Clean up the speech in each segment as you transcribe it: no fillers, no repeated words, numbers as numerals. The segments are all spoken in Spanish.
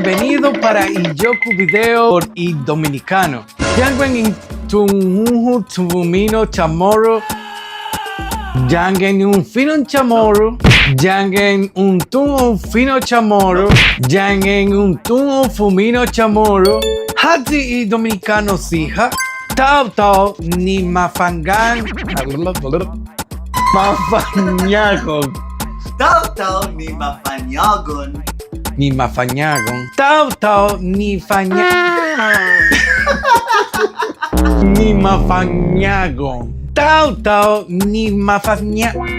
Bienvenido para Iyoku Video por I Dominicano. Yangwen in tunhuhu tumino chamorro. Yangen un fino chamorro. Yangen un tunhu fino chamorro. Yangen un tunhu fumino chamorro. Hati I Dominicano sija. Tao tao ni mafangan. Mafanyagon. Tao ni mafanyagon. Ni mafanyagon. Tao ni fañagon. Ni mafanyagon. Tao ni mafanyagon.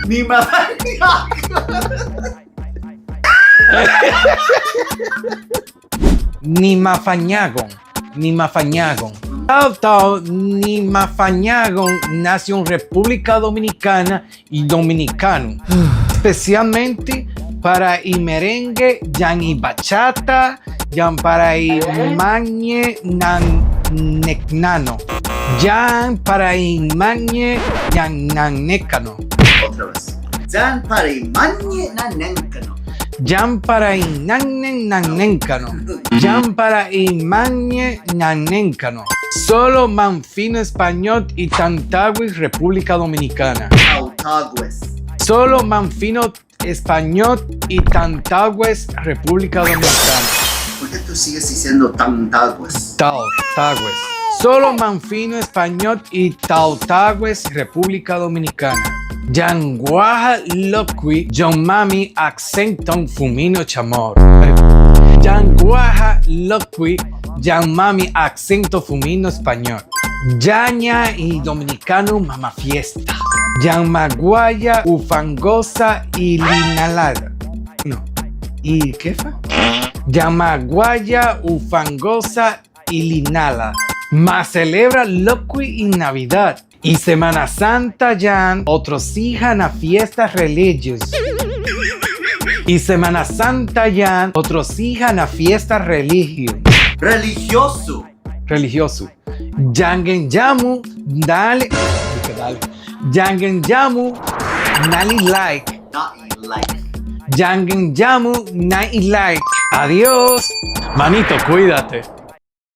Ni mafanyagon. Ni mafanyagon. Ni mafanyagon. Tao ni mafanyagon nació en República Dominicana y dominicano. Especialmente para y merengue, yan y bachata, yan para y mañe nan necnano. Yan para y mañe yan nan necano. Otra vez. Jan pari manye na nenkano. Yan para y nannen nan nencano. Yan para y mañe nan nencano. Solo Manfino Español y Tantagüis, República Dominicana. Tautagües. Solo Manfino Español y Tantagües, República Dominicana. ¿Por qué tú sigues diciendo Tantagües? Tautagües. Solo Manfino Español y Tautagües, República Dominicana. Yanguaja Loqui, John Mami, Accenton Fumino Chamor. Yanguaja Loqui, Jan Mami, Accento Fumino Español. Yaña y Dominicano Mama Fiesta. Yan Maguaya, Ufangosa y Linalada. No. ¿Y qué fue? Yan Maguaya, Ufangosa y Linala. Más celebra Loqui y Navidad. Y Semana Santa yan otros hijas a fiestas religiosas. Y Semana Santa yan otros hijas a fiestas religiosas. Religioso. Yangen Yamu, dale. Yangen Yamu, nali like. Not like. Yangen Yamu, nali like. Adiós. Manito, cuídate.